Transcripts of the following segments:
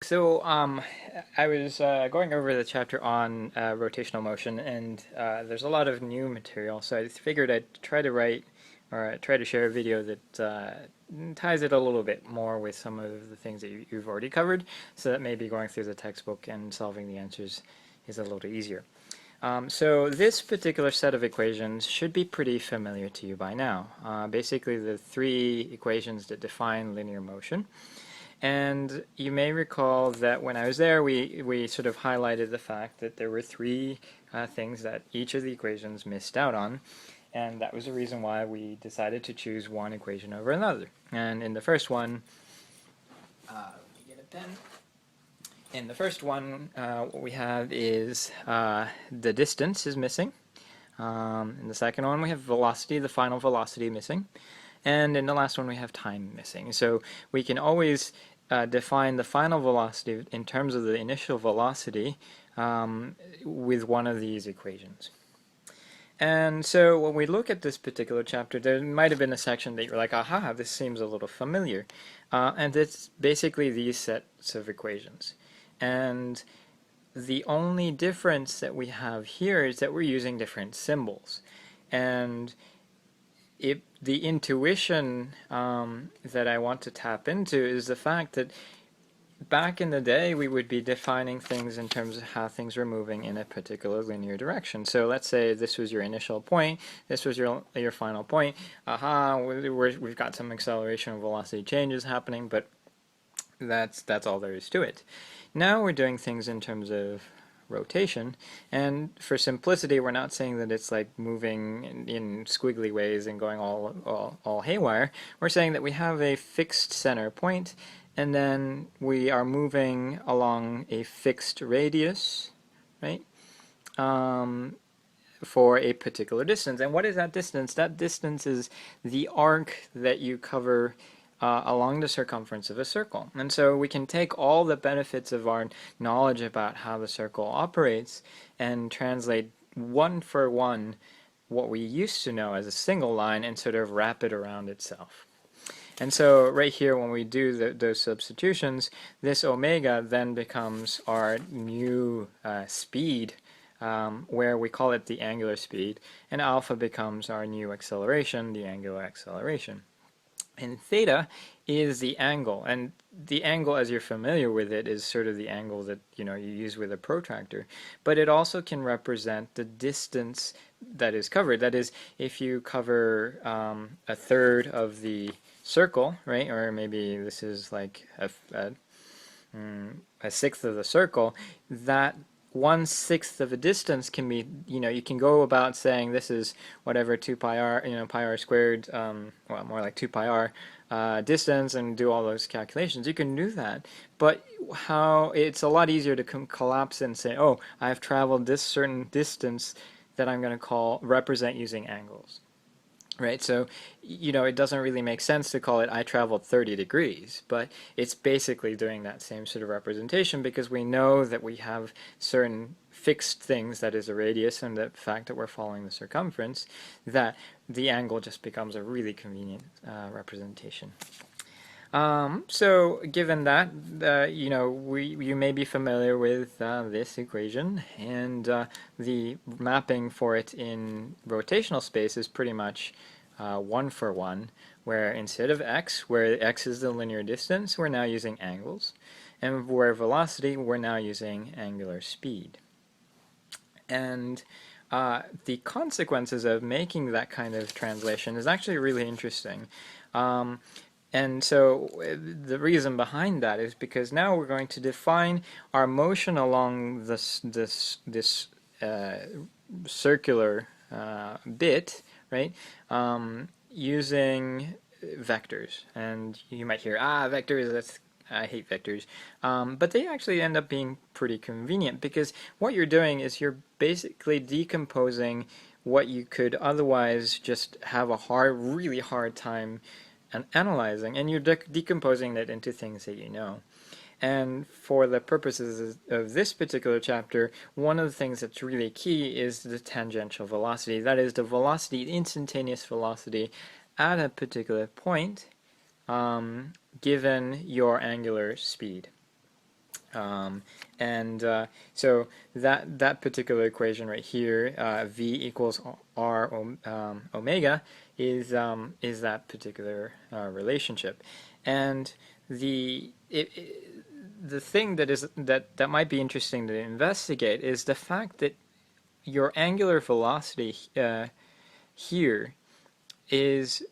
So, I was going over the chapter on rotational motion, and there's a lot of new material. So I figured I'd try to write or try to share a video that ties it a little bit more with some of the things that you've already covered, so that maybe going through the textbook and solving the answers is a little easier. So this particular set of equations should be pretty familiar to you by now. Basically, the three equations that define linear motion. And you may recall that when I was there, we sort of highlighted the fact that there were three things that each of the equations missed out on. And that was the reason why we decided to choose one equation over another. And in the first one, let me get a pen. In the first one, what we have is the distance is missing. In the second one, we have velocity, the final velocity missing. And in the last one, we have time missing. So we can always define the final velocity in terms of the initial velocity with one of these equations. And so when we look at this particular chapter, there might have been a section that you're like, aha, this seems a little familiar. And it's basically these sets of equations. And the only difference that we have here is that we're using different symbols. And the intuition that I want to tap into is the fact that back in the day we would be defining things in terms of how things were moving in a particular linear direction. So let's say this was your initial point, this was your final point. Aha, we've got some acceleration and velocity changes happening, but that's all there is to it. Now we're doing things in terms of rotation, and for simplicity we're not saying that it's like moving in squiggly ways and going all haywire. We're saying that we have a fixed center point, and then we are moving along a fixed radius, right, for a particular distance. And what is that distance? That distance is the arc that you cover along the circumference of a circle. And so we can take all the benefits of our knowledge about how the circle operates and translate one for one what we used to know as a single line and sort of wrap it around itself. And so right here, when we do those substitutions, this omega then becomes our new speed, where we call it the angular speed, and alpha becomes our new acceleration, the angular acceleration. And theta is the angle, and the angle, as you're familiar with it, is sort of the angle that you use with a protractor. But it also can represent the distance that is covered. That is, if you cover a third of the circle, right, or maybe this is like a sixth of the circle, that 1/6 of a distance can be, you can go about saying this is whatever 2 pi r, pi r squared, well, more like 2 pi r distance, and do all those calculations. You can do that, but how it's a lot easier to collapse and say, oh, I've traveled this certain distance that I'm going to represent using angles. Right, so it doesn't really make sense to call it I traveled 30 degrees, but it's basically doing that same sort of representation because we know that we have certain fixed things, that is a radius and the fact that we're following the circumference, that the angle just becomes a really convenient representation. So given that, you may be familiar with this equation, and the mapping for it in rotational space is pretty much one for one, where instead of x, where x is the linear distance, we're now using angles, and where velocity, we're now using angular speed. And the consequences of making that kind of translation is actually really interesting. And so the reason behind that is because now we're going to define our motion along this circular bit, right, using vectors. And you might hear, vectors, I hate vectors. But they actually end up being pretty convenient because what you're doing is you're basically decomposing what you could otherwise just have a really hard time analyzing, and you're decomposing that into things that you know. And for the purposes of this particular chapter, one of the things that's really key is the tangential velocity. That is the velocity, the instantaneous velocity at a particular point, given your angular speed. So that particular equation right here, v equals r omega, is that particular relationship, and the thing that might be interesting to investigate is the fact that your angular velocity here is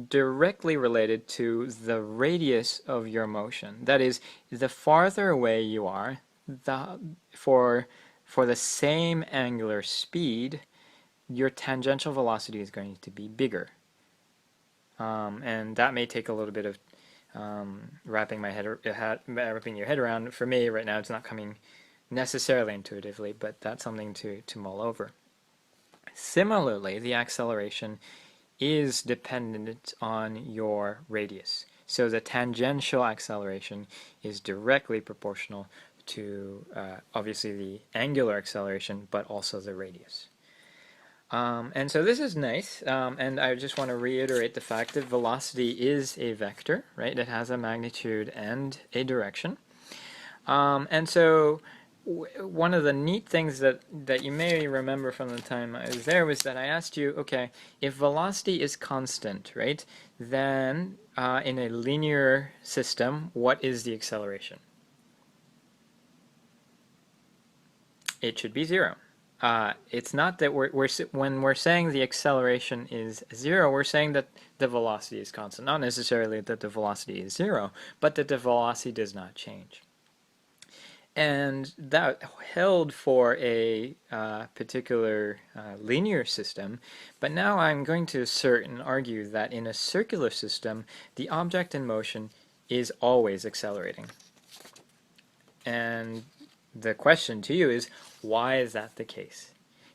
directly related to the radius of your motion. That is, the farther away you are, for the same angular speed, your tangential velocity is going to be bigger. And that may take a little bit of wrapping your head around. For me, right now, it's not coming necessarily intuitively, but that's something to mull over. Similarly, the acceleration is dependent on your radius. So the tangential acceleration is directly proportional to obviously the angular acceleration, but also the radius. And so this is nice, and I just want to reiterate the fact that velocity is a vector, right? It has a magnitude and a direction. And so one of the neat things that you may remember from the time I was there was that I asked you, okay, if velocity is constant, right, then in a linear system, what is the acceleration? It should be 0. It's not that when we're saying the acceleration is 0, we're saying that the velocity is constant. Not necessarily that the velocity is 0, but that the velocity does not change. And that held for a particular linear system, but now I'm going to assert and argue that in a circular system, the object in motion is always accelerating. And the question to you is, why is that the case?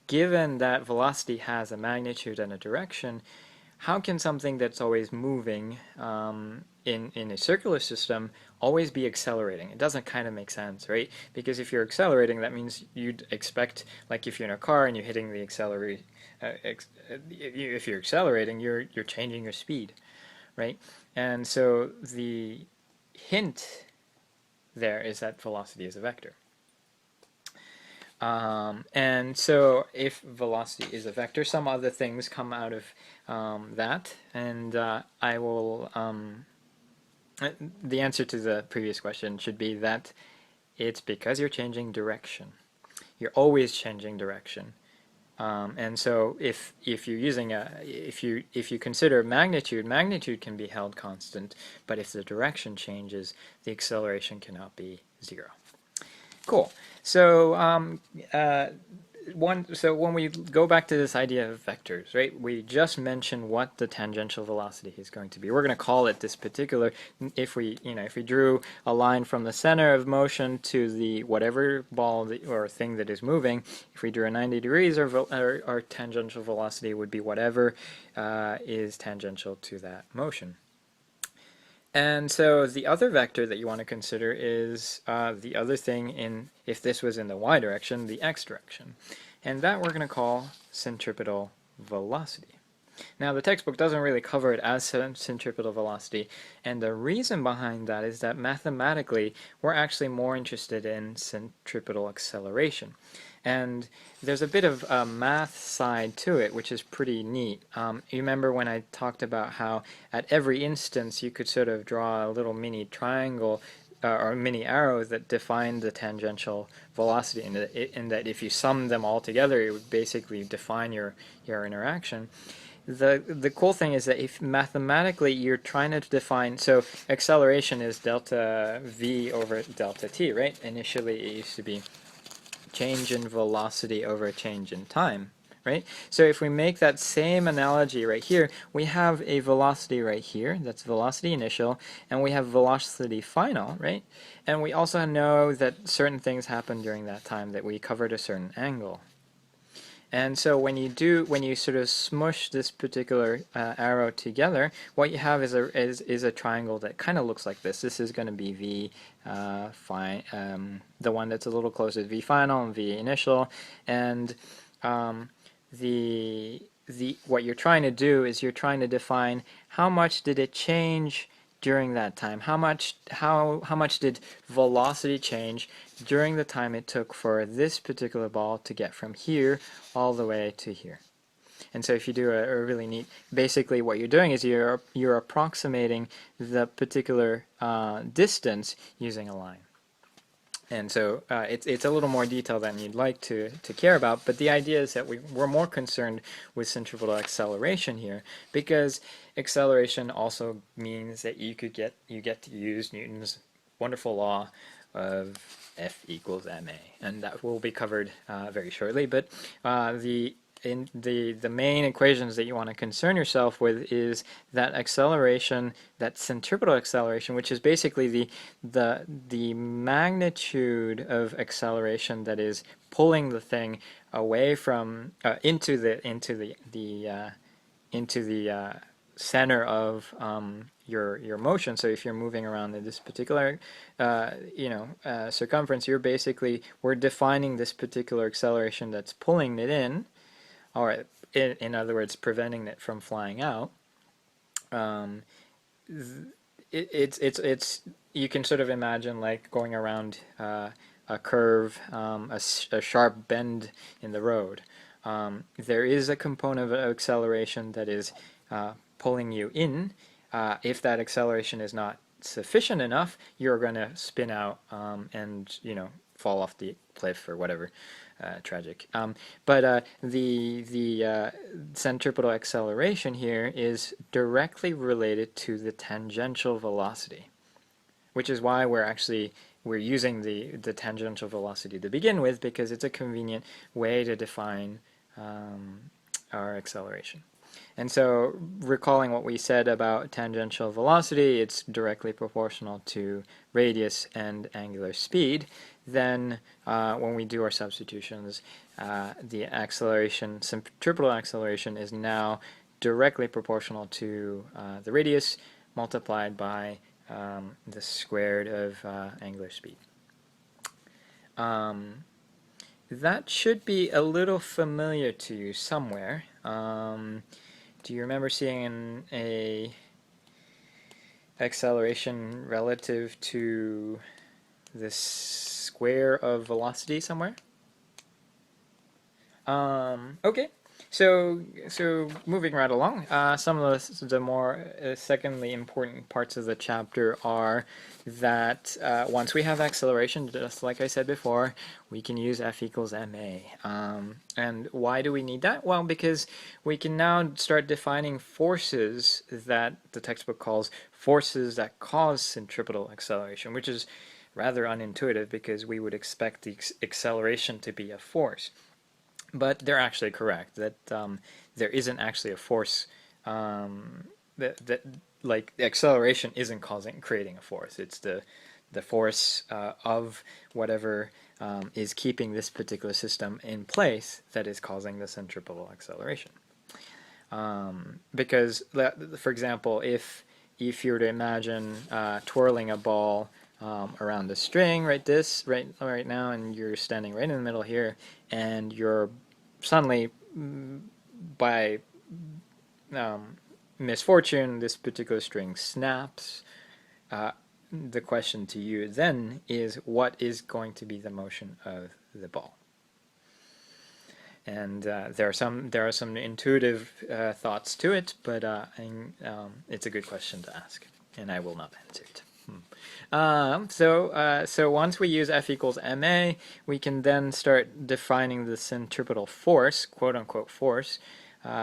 Given that velocity has a magnitude and a direction, how can something that's always moving in a circular system always be accelerating? It doesn't kind of make sense, right? Because if you're accelerating, that means you'd expect, like if you're in a car and you're hitting the accelerator, if you're accelerating, you're changing your speed, right? And so the hint there is that velocity is a vector. And so if velocity is a vector, some other things come out of that, and I will, the answer to the previous question should be that it's because you're changing direction. You're always changing direction. And so if you're using if you consider magnitude can be held constant, but if the direction changes, the acceleration cannot be 0. Cool. So when we go back to this idea of vectors, right? We just mentioned what the tangential velocity is going to be. We're going to call it this particular. If we drew a line from the center of motion to the whatever ball or thing that is moving, if we drew a 90 degrees, our tangential velocity would be whatever is tangential to that motion. And so the other vector that you want to consider is the other thing if this was in the y direction, the x direction. And that we're going to call centripetal velocity. Now the textbook doesn't really cover it as centripetal velocity, and the reason behind that is that mathematically we're actually more interested in centripetal acceleration. And there's a bit of a math side to it, which is pretty neat. You remember when I talked about how at every instance you could sort of draw a little mini triangle or mini arrows that define the tangential velocity, and that if you sum them all together, it would basically define your interaction. The cool thing is that if mathematically you're trying to define, so acceleration is delta v over delta t, right? Initially it used to be change in velocity over change in time, right? So if we make that same analogy right here, we have a velocity right here, that's velocity initial, and we have velocity final, right? And we also know that certain things happen during that time, that we covered a certain angle. And so when you sort of smush this particular arrow together, what you have is a triangle that kind of looks like this. This is going to be v the one that's a little closer to v final and v initial, and what you're trying to do is you're trying to define how much did it change during that time? How much did velocity change during the time it took for this particular ball to get from here all the way to here? And so if you do a really neat, basically what you're doing is you're approximating the particular distance using a line. And so it's a little more detail than you'd like to care about, but the idea is that we're more concerned with centripetal acceleration here, because acceleration also means that you get to use Newton's wonderful law of F equals ma, and that will be covered very shortly. But the main equations that you want to concern yourself with is that acceleration, that centripetal acceleration, which is basically the magnitude of acceleration that is pulling the thing away from into the center of your motion. So if you're moving around in this particular circumference, we're defining this particular acceleration that's pulling it in, or in other words, preventing it from flying out. It's you can sort of imagine like going around a curve, a sharp bend in the road. There is a component of acceleration that is pulling you in. If that acceleration is not sufficient enough, you're going to spin out and fall off the cliff or whatever. Tragic. But the centripetal acceleration here is directly related to the tangential velocity, which is why we're using the tangential velocity to begin with, because it's a convenient way to define our acceleration. And so, recalling what we said about tangential velocity, it's directly proportional to radius and angular speed. Then, when we do our substitutions, the acceleration, centripetal acceleration, is now directly proportional to the radius multiplied by the squared of angular speed. That should be a little familiar to you somewhere. Do you remember seeing a acceleration relative to the square of velocity somewhere? Okay. So moving right along, some of the more secondly important parts of the chapter are that once we have acceleration, just like I said before, we can use F equals ma. And why do we need that? Well, because we can now start defining forces that the textbook calls forces that cause centripetal acceleration, which is rather unintuitive because we would expect the acceleration to be a force. But they're actually correct that there isn't actually a force that like the acceleration isn't creating a force. It's the force of whatever is keeping this particular system in place that is causing the centripetal acceleration. Because, for example, if you were to imagine twirling a ball around the string right now, and you're standing right in the middle here, and you're suddenly, by misfortune, this particular string snaps. The question to you then is, what is going to be the motion of the ball? And there are some intuitive thoughts to it, but it's a good question to ask, and I will not answer it. So once we use F equals ma, we can then start defining the centripetal force, quote-unquote force,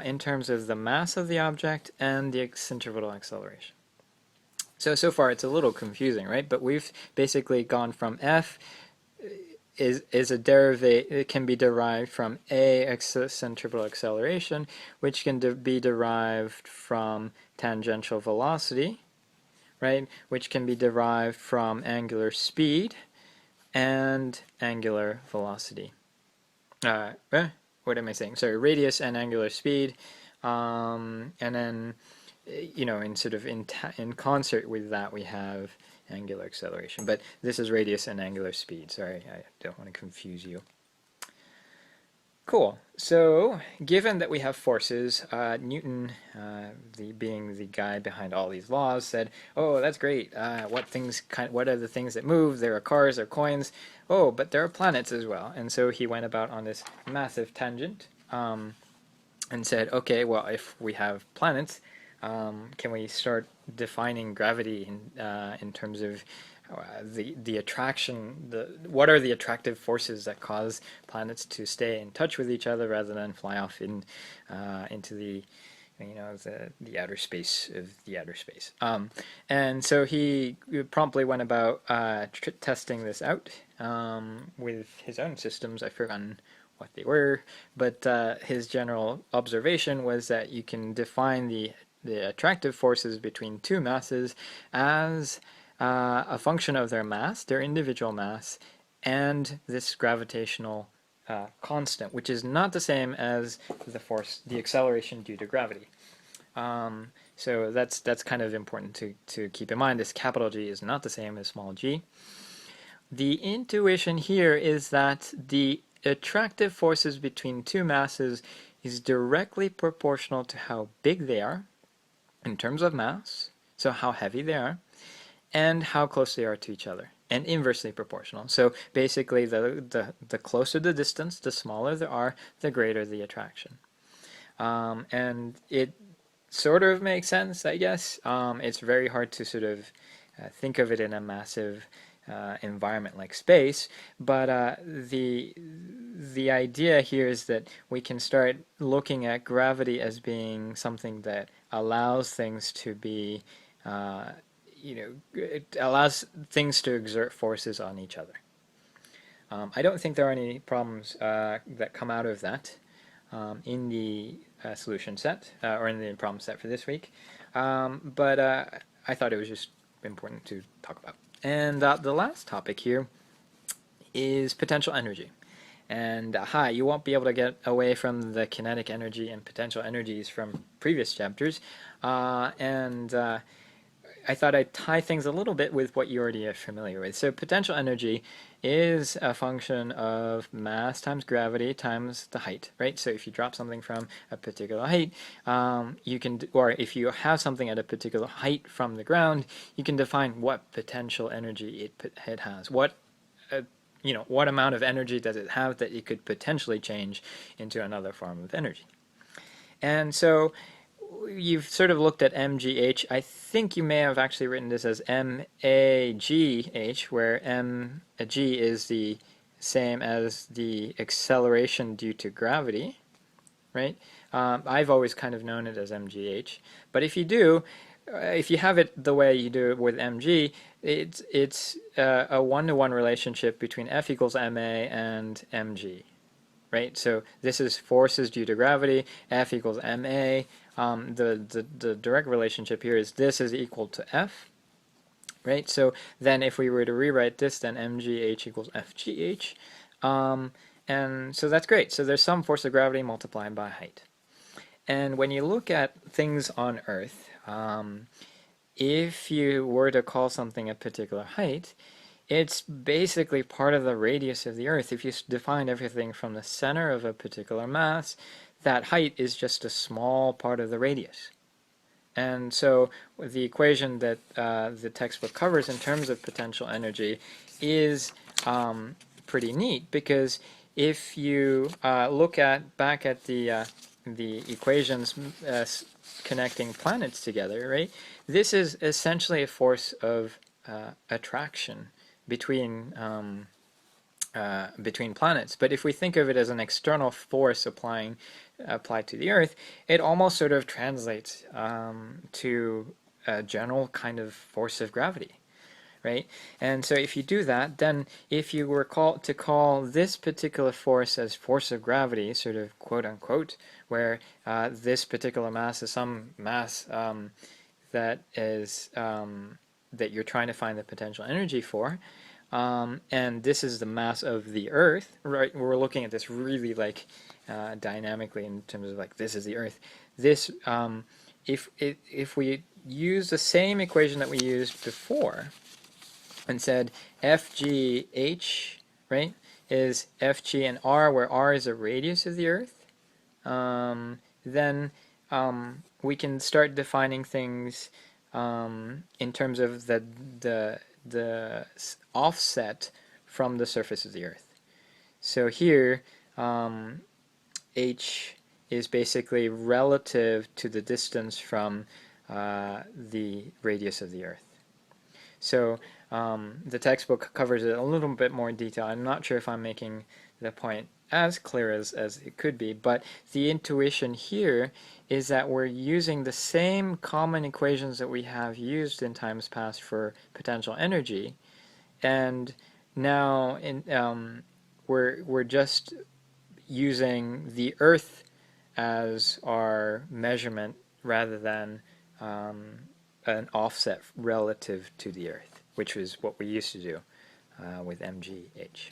in terms of the mass of the object and the centripetal acceleration. So far it's a little confusing, right? But we've basically gone from F is a derivative. It can be derived from a centripetal acceleration, which can be derived from tangential velocity, right, which can be derived from angular speed and angular velocity. What am I saying? Sorry, radius and angular speed, and then, in concert with that, we have angular acceleration. But this is radius and angular speed. Sorry, I don't want to confuse you. Cool. So, given that we have forces, Newton, being the guy behind all these laws, said, "Oh, that's great. What are the things that move? There are cars, there are coins. Oh, but there are planets as well." And so he went about on this massive tangent, and said, "Okay, well, if we have planets, can we start defining gravity in terms of the attraction, what are the attractive forces that cause planets to stay in touch with each other rather than fly off into the outer space of the outer space." And so he promptly went about testing this out with his own systems. I've forgotten what they were, but his general observation was that you can define the attractive forces between two masses as a function of their mass, their individual mass, and this gravitational constant, which is not the same as the acceleration due to gravity. So that's kind of important to keep in mind. This capital G is not the same as small g. The intuition here is that the attractive forces between two masses is directly proportional to how big they are in terms of mass, so how heavy they are, and how close they are to each other, and inversely proportional. So basically, the closer the distance, the smaller they are, the greater the attraction. And it sort of makes sense, I guess. It's very hard to sort of think of it in a massive environment like space, but the idea here is that we can start looking at gravity as being something that allows things to be, it allows things to exert forces on each other. I don't think there are any problems that come out of that in the solution set, or in the problem set for this week, but I thought it was just important to talk about. And the last topic here is potential energy. And you won't be able to get away from the kinetic energy and potential energies from previous chapters. And I thought I'd tie things a little bit with what you already are familiar with. So potential energy is a function of mass times gravity times the height, right? So if you drop something from a particular height, or if you have something at a particular height from the ground, you can define what potential energy it has. What amount of energy does it have that it could potentially change into another form of energy? And so you've sort of looked at mgh. I think you may have actually written this as magh, where mg is the same as the acceleration due to gravity, right? I've always kind of known it as mgh. But if you have it the way you do it with mg, it's a one-to-one relationship between F equals ma and mg, right? So this is forces due to gravity, F equals ma. The direct relationship here is this is equal to F, right? So then if we were to rewrite this, then mgh equals fgh. And so that's great. So there's some force of gravity multiplied by height. And when you look at things on Earth, if you were to call something a particular height, it's basically part of the radius of the Earth. If you define everything from the center of a particular mass, that height is just a small part of the radius. And so the equation that the textbook covers in terms of potential energy is pretty neat, because if you look back at the equations connecting planets together, right? This is essentially a force of attraction between planets. But if we think of it as an external force applied to the Earth, it almost sort of translates to a general kind of force of gravity, right? And so if you do that, then if you were to call this particular force as force of gravity, sort of quote unquote, where this particular mass is some mass that you're trying to find the potential energy for, and this is the mass of the Earth, right? We're looking at this really like dynamically in terms of like this is the Earth. This, if we use the same equation that we used before and said FGH, right, is FG and R, where R is the radius of the Earth, then we can start defining things in terms of the offset from the surface of the Earth. So here, h is basically relative to the distance from the radius of the Earth. So the textbook covers it a little bit more in detail. I'm not sure if I'm making the point as clear as it could be, but the intuition here is that we're using the same common equations that we have used in times past for potential energy, and now we're just using the Earth as our measurement rather than an offset relative to the Earth, which was what we used to do with MGH.